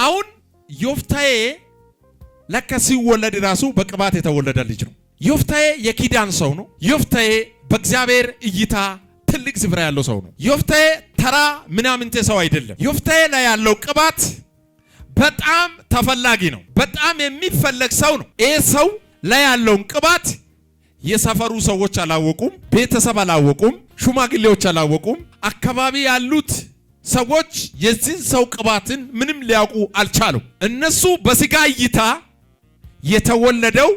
አሁን ዮፍታሔ ለከሲ ወለድ ራሱ በቅባት የተወለደ ልጅ ነው። ዮፍታሔ የኪዳን ሰው ነው። ዮፍታሔ በእግዚአብሔር እይታ ትልቅ ስፍራ ያለው ሰው ነው። ዮፍታሔ ተራ ምናምንቴ ሰው አይደለም። ዮፍታሔ ላይ ያለው ቅባት በጣም ተፈላጊ ነው። በጣም የሚፈለግ ሰው ነው። ይህ ሰው ላይ ያለውን ቅባት የሰፈሩ ሰዎች አላወቁም፣ ቤተሰብ አላወቁም፣ ሽማግሌዎች አላወቁም። አካባቢ ያሉት ሰዎች የዚህ ሰው ቅባትን ምንም ሊያውቁ አልቻሉም። እነሱ በስጋ እይታ የተወለደው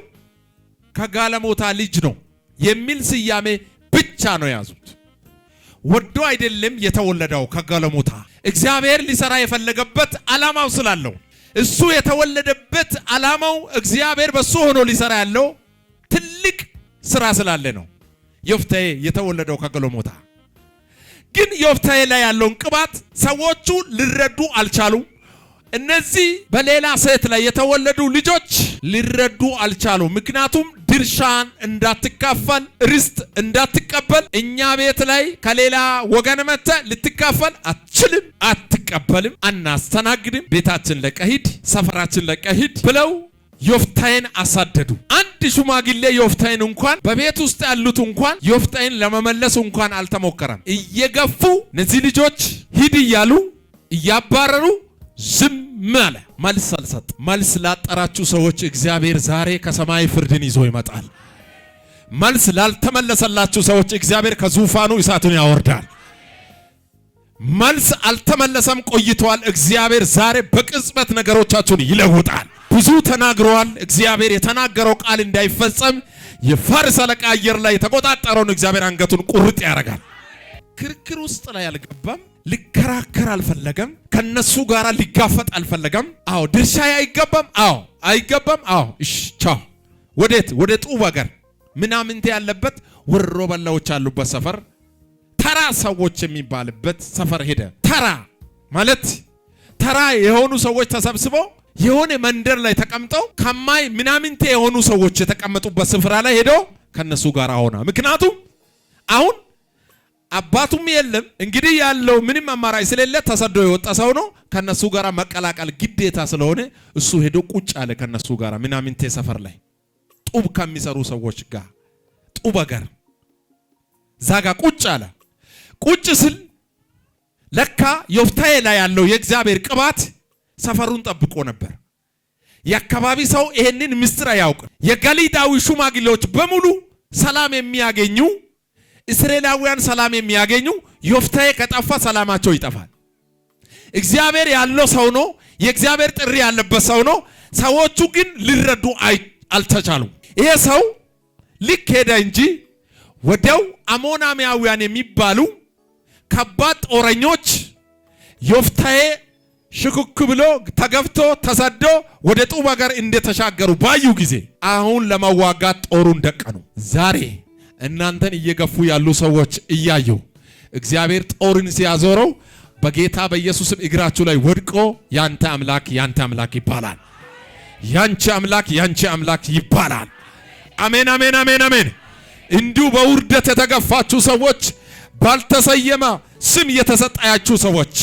ከጋለሞታ ልጅ ነው የሚል ስያሜ ብቻ ነው ያዙት። ወዶ አይደለም የተወለደው ከጋለሞታ። እግዚአብሔር ሊሰራ የፈለገበት ዓላማው ስላለው እሱ የተወለደበት ዓላማው እግዚአብሔር በሱ ሆኖ ሊሰራ ያለው ትልቅ ስራ ስላለ ነው ዮፍታሔ የተወለደው ከጋለሞታ። ግን ዮፍታሔ ላይ ያለውን ቅባት ሰዎቹ ሊረዱ አልቻሉም። እነዚህ በሌላ ሴት ላይ የተወለዱ ልጆች ሊረዱ አልቻሉ። ምክንያቱም ድርሻን እንዳትካፈል ርስት እንዳትቀበል እኛ ቤት ላይ ከሌላ ወገን መተ ልትካፈል አትችልም፣ አትቀበልም፣ አናስተናግድም፣ ቤታችን ለቀሂድ፣ ሰፈራችን ለቀሂድ ብለው ዮፍታሔን አሳደዱ። አንድ ሽማግሌ ዮፍታሔን እንኳን በቤት ውስጥ ያሉት እንኳን ዮፍታሔን ለመመለስ እንኳን አልተሞከረም። እየገፉ እነዚህ ልጆች ሂድ እያሉ እያባረሩ ዝም አለ። መልስ አልሰጥ። መልስ ላጠራችሁ ሰዎች እግዚአብሔር ዛሬ ከሰማይ ፍርድን ይዞ ይመጣል። መልስ ላልተመለሰላችሁ ሰዎች እግዚአብሔር ከዙፋኑ እሳቱን ያወርዳል። መልስ አልተመለሰም ቆይቷል። እግዚአብሔር ዛሬ በቅጽበት ነገሮቻችሁን ይለውጣል። ብዙ ተናግረዋል። እግዚአብሔር የተናገረው ቃል እንዳይፈጸም የፋርስ አለቃ አየር ላይ የተቆጣጠረውን እግዚአብሔር አንገቱን ቁርጥ ያደርጋል። ክርክር ውስጥ ላይ አልገባም። ሊከራከር አልፈለገም። ከነሱ ጋር ሊጋፈጥ አልፈለገም። አዎ ድርሻ አይገባም። አዎ አይገባም። አዎ እሺ ቻው። ወዴት? ወደ ጡብ አገር ምናምንቴ ያለበት ወሮ በላዎች ያሉበት ሰፈር፣ ተራ ሰዎች የሚባልበት ሰፈር ሄደ። ተራ ማለት ተራ የሆኑ ሰዎች ተሰብስበው የሆነ መንደር ላይ ተቀምጠው ከማይ ምናምንቴ የሆኑ ሰዎች የተቀመጡበት ስፍራ ላይ ሄዶ ከነሱ ጋር ሆነ። ምክንያቱም አሁን አባቱም የለም እንግዲህ ያለው ምንም አማራጭ ስለሌለ ተሰዶ የወጣ ሰው ነው። ከነሱ ጋር መቀላቀል ግዴታ ስለሆነ እሱ ሄዶ ቁጭ አለ ከነሱ ጋር ምናምንቴ ሰፈር ላይ ጡብ ከሚሰሩ ሰዎች ጋር ጡብ አገር ዛጋ ቁጭ አለ። ቁጭ ስል ለካ ዮፍታሔ ላይ ያለው የእግዚአብሔር ቅባት ሰፈሩን ጠብቆ ነበር። የአካባቢ ሰው ይሄንን ምስጢር ያውቅ። የገሊዳዊ ሽማግሌዎች በሙሉ ሰላም የሚያገኙ እስራኤላውያን ሰላም የሚያገኙ ዮፍታሔ ከጠፋ ሰላማቸው ይጠፋል። እግዚአብሔር ያለው ሰው ነው። የእግዚአብሔር ጥሪ ያለበት ሰው ነው። ሰዎቹ ግን ሊረዱ አልተቻሉም። ይሄ ሰው ልክ ሄደ እንጂ ወዲያው አሞናውያን የሚባሉ ከባድ ጦረኞች ዮፍታሔ ሽኩክ ብሎ ተገፍቶ ተሰዶ ወደ ጡብ አገር እንደተሻገሩ ባዩ ጊዜ አሁን ለመዋጋት ጦሩን ደቀኑ። ዛሬ እናንተን እየገፉ ያሉ ሰዎች እያዩ እግዚአብሔር ጦርን ሲያዞረው በጌታ በኢየሱስም እግራችሁ ላይ ወድቆ ያንተ አምላክ ይባላል። ያንቺ አምላክ ይባላል። አሜን አሜን አሜን አሜን። እንዲሁ በውርደት የተገፋችሁ ሰዎች፣ ባልተሰየመ ስም የተሰጣያችሁ ሰዎች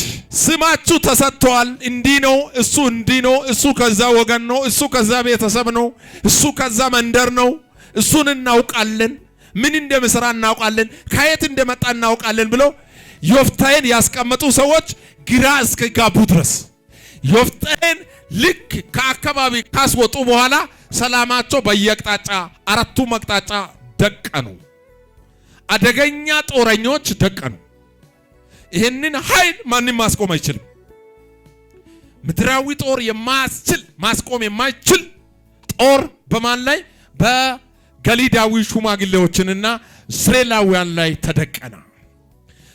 ስማችሁ ተሰጥቷል። እንዲህ ነው፣ እሱ እንዲህ ነው፣ እሱ ከዛ ወገን ነው፣ እሱ ከዛ ቤተሰብ ነው፣ እሱ ከዛ መንደር ነው፣ እሱን እናውቃለን፣ ምን እንደምስራ እናውቃለን፣ ከየት እንደመጣ እናውቃለን ብሎ ዮፍታሔን ያስቀመጡ ሰዎች ግራ እስከጋቡ ድረስ ዮፍታሔን ልክ ከአካባቢ ካስወጡ በኋላ ሰላማቸው በየአቅጣጫ አራቱም አቅጣጫ ደቀኑ። አደገኛ ጦረኞች ደቀኑ። ይህንን ኃይል ማንም ማስቆም አይችልም። ምድራዊ ጦር ማስቆም የማይችል ጦር በማን ላይ? በገሊዳዊ ሽማግሌዎችንና እስራኤላውያን ላይ ተደቀነ።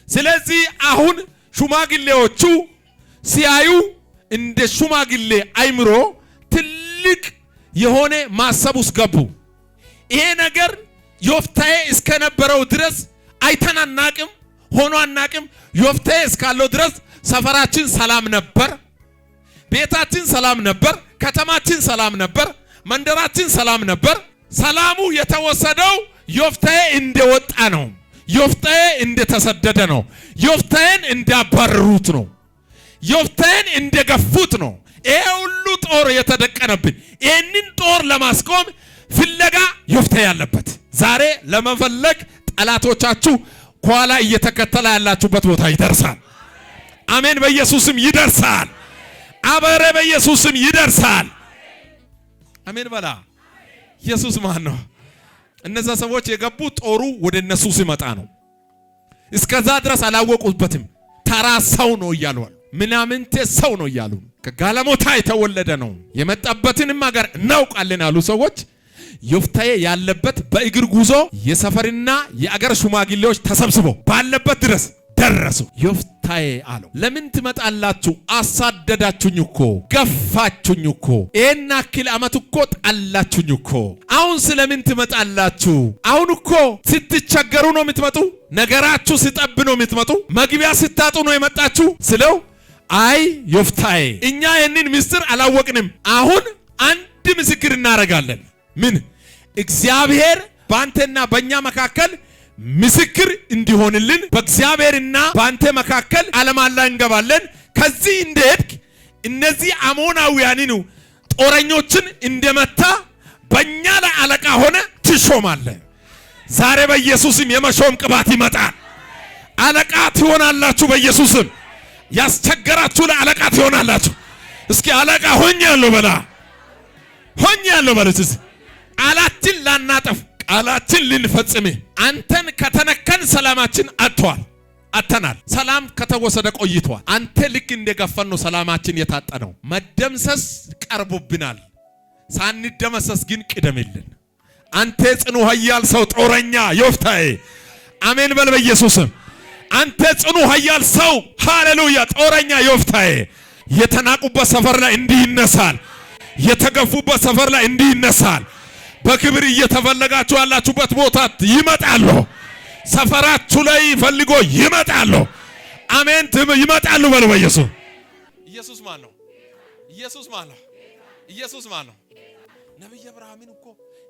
ስለዚህ አሁን ሽማግሌዎቹ ሲያዩ እንደ ሽማግሌ አይምሮ ትልቅ የሆነ ማሰብ ውስጥ ገቡ። ይሄ ነገር ዮፍታሔ እስከነበረው ድረስ አይተናናቅም፣ ሆኖ አናቅም። ዮፍታሔ እስካለው ድረስ ሰፈራችን ሰላም ነበር፣ ቤታችን ሰላም ነበር፣ ከተማችን ሰላም ነበር፣ መንደራችን ሰላም ነበር። ሰላሙ የተወሰደው ዮፍታሔ እንደወጣ ነው። ዮፍታሔ እንደተሰደደ ነው። ዮፍታሔን እንዳባረሩት ነው። ዮፍታሔን እንደገፉት ነው። ይሄ ሁሉ ጦር የተደቀነብን ይህንን ጦር ለማስቆም ፍለጋ ዮፍታሔ ያለበት ዛሬ ለመፈለግ ጠላቶቻችሁ ኋላ እየተከተለ ያላችሁበት ቦታ ይደርሳል። አሜን። በኢየሱስም ይደርሳል። አበረ በኢየሱስም ይደርሳል። አሜን በላ። ኢየሱስ ማን ነው? እነዛ ሰዎች የገቡ ጦሩ ወደ እነሱ ሲመጣ ነው። እስከዛ ድረስ አላወቁበትም። ተራ ሰው ነው እያሉ ምናምንቴ ሰው ነው እያሉ ከጋለሞታ የተወለደ ነው የመጣበትንም ሀገር እናውቃለን አሉ ሰዎች። ዮፍታሔ ያለበት በእግር ጉዞ የሰፈርና የአገር ሽማግሌዎች ተሰብስበው ባለበት ድረስ ደረሱ። ዮፍታሔ አለው ለምን ትመጣላችሁ? አሳደዳችሁኝ እኮ ገፋችሁኝ እኮ ይሄን ያክል ዓመት እኮ ጣላችሁኝ እኮ አሁን ስለምን ትመጣላችሁ? አሁን እኮ ስትቸገሩ ነው የምትመጡ፣ ነገራችሁ ሲጠብ ነው የምትመጡ፣ መግቢያ ስታጡ ነው የመጣችሁ ስለው አይ ዮፍታሔ እኛ ይህንን ምስጢር አላወቅንም። አሁን አንድ ምስክር እናደርጋለን። ምን? እግዚአብሔር በአንተና በእኛ መካከል ምስክር እንዲሆንልን በእግዚአብሔርና በአንተ መካከል ዓለማላ እንገባለን። ከዚህ እንደሄድክ እነዚህ አሞናውያንን ጦረኞችን እንደመታ በእኛ ላይ አለቃ ሆነ ትሾማለህ። ዛሬ በኢየሱስም የመሾም ቅባት ይመጣል። አለቃ ትሆናላችሁ። በኢየሱስም ያስቸገራችሁ ላይ አለቃ ትሆናላችሁ። እስኪ አለቃ ሆኛለሁ በላ፣ ሆኛለሁ በለስ። ቃላችን ላናጠፍ ቃላችን ልንፈጽም አንተን ከተነከን ሰላማችን አጥተናል። ሰላም ከተወሰደ ቆይቷል። አንተ ልክ እንደገፈን ነው ሰላማችን የታጠነው። መደምሰስ ቀርቦብናል። ሳንደመሰስ ግን ቅደምልን። አንተ ጽኑ ኃያል ሰው ጦረኛ ዮፍታሔ አሜን በል በኢየሱስም። አንተ ጽኑ ኃያል ሰው ሃሌሉያ ጦረኛ ዮፍታሔ የተናቁበት ሰፈር ላይ እንዲህ ይነሳል። የተገፉበት ሰፈር ላይ እንዲህ ይነሳል። በክብር እየተፈለጋችሁ ያላችሁበት ቦታ ይመጣሉ። ሰፈራችሁ ላይ ፈልጎ ይመጣሉ። አሜን ይመጣሉ በሉ በኢየሱስ። ኢየሱስ ማን ነው? ኢየሱስ ማን ነው? ኢየሱስ ማን ነው? ነብይ አብርሃምን እኮ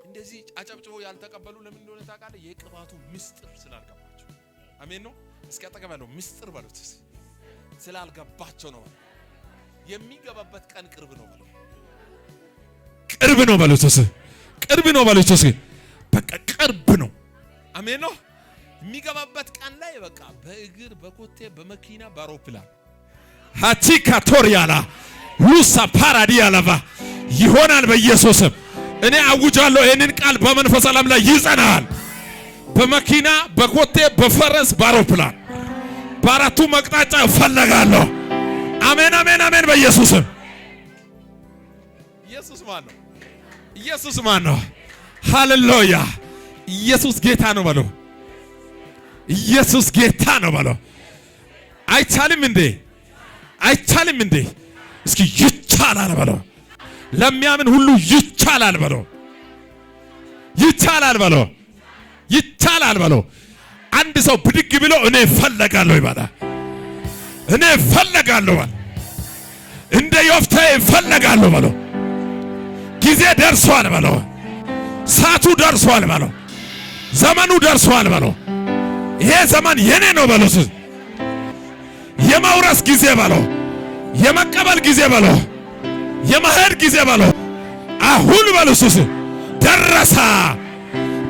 እንደዚህ አጨብጭቦ ያልተቀበሉ ለምን እንደሆነ ታውቃለህ? የቅባቱ ምስጢር ስላልገባቸው። አሜን ነው። እስኪ አጠገባለሁ ምስጢር በሉት። ስላልገባቸው ነው። የሚገባበት ቀን ቅርብ ነው በሉ። ቅርብ ነው በሉት። ቅርብ ነው በሉት። በቃ ቅርብ ነው። አሜን ነው። የሚገባበት ቀን ላይ በቃ በእግር በኮቴ በመኪና በአውሮፕላን ሃቲካ ቶሪያላ ሉሳ ፓራዲያላቫ ይሆናል በኢየሱስም። እኔ አውጃለሁ ይሄንን ቃል በመንፈስ ዓለም ላይ ይጸናል። በመኪና በኮቴ በፈረስ በአውሮፕላን በአራቱ መቅጣጫ እፈለጋለሁ። አሜን አሜን አሜን በኢየሱስም። ኢየሱስ ማን ነው? ኢየሱስ ማን ነው? ሃሌሉያ። ኢየሱስ ጌታ ነው በለው። ኢየሱስ ጌታ ነው በለው። አይቻልም እንዴ? አይቻልም እንዴ? እስኪ ይቻላል በለው። ለሚያምን ሁሉ ይቻላል በለው። ይቻላል በለው። ይቻላል በለው። አንድ ሰው ብድግ ብሎ እኔ እፈለጋለሁ ይባላል። እኔ እፈለጋለሁ በለው። እንደ ዮፍታሔ እፈለጋለሁ በለው። ጊዜ ደርሷል በለው። ሰዓቱ ደርሷል በለው። ዘመኑ ደርሷል በለው። ይሄ ዘመን የኔ ነው በለው። የመውረስ ጊዜ በለው። የመቀበል ጊዜ በለው። የመሄድ ጊዜ በለው። አሁን በለው። ደረሳ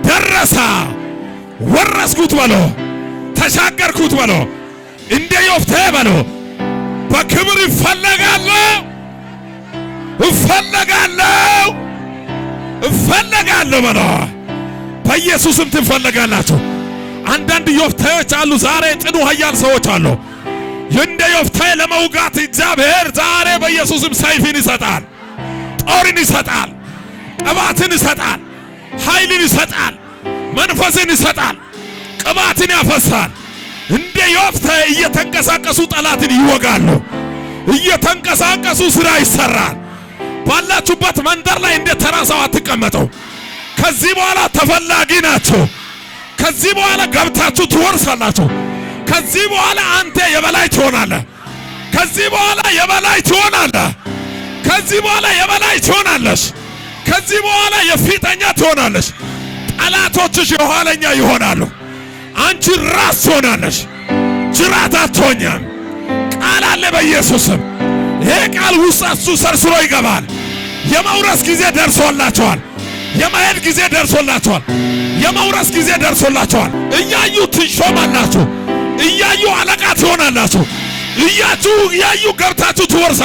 ደረሳ። ወረስኩት በለው። ተሻገርኩት በለው። እንደ ዮፍታሔ በለው። በክብር እፈለጋለሁ እፈለጋለሁ እፈለጋለሁ በለው። በኢየሱስም ትፈለጋላችሁ። አንዳንድ ዮፍታሔዎች አሉ ዛሬ ጽኑ ኃያል ሰዎች አሉ። እንደ ዮፍታሔ ለመውጋት እግዚአብሔር ዛሬ በኢየሱስም ሰይፍን ይሰጣል፣ ጦርን ይሰጣል፣ ቅባትን ይሰጣል፣ ኃይልን ይሰጣል፣ መንፈስን ይሰጣል፣ ቅባትን ያፈሳል። እንደ ዮፍታሔ እየተንቀሳቀሱ ጠላትን ይወጋሉ። እየተንቀሳቀሱ ስራ ይሰራል። ባላችሁበት መንደር ላይ እንደ ተራ ሰው አትቀመጠው። ከዚህ በኋላ ተፈላጊ ናችሁ። ከዚህ በኋላ ገብታችሁ ትወርሳላችሁ። ከዚህ በኋላ አንተ የበላይ ትሆናለህ። ከዚህ በኋላ የበላይ ትሆናለህ። ከዚህ በኋላ የበላይ ትሆናለሽ። ከዚህ በኋላ የፊተኛ ትሆናለሽ። ጠላቶችሽ የኋለኛ ይሆናሉ። አንቺ ራስ ትሆናለሽ። ጅራት አትሆኛም። ቃል አለ በኢየሱስም። ይሄ ቃል ውስጣችሁ ሰርስሮ ይገባል። የመውረስ ጊዜ ደርሶላችኋል። የመሄድ ጊዜ ደርሶላችኋል። የመውረስ ጊዜ ደርሶላችኋል። እያዩ ትሾማላችሁ። እያዩ አለቃ ትሆናላችሁ። እያዩ ገብታችሁ ትወርሳላችሁ።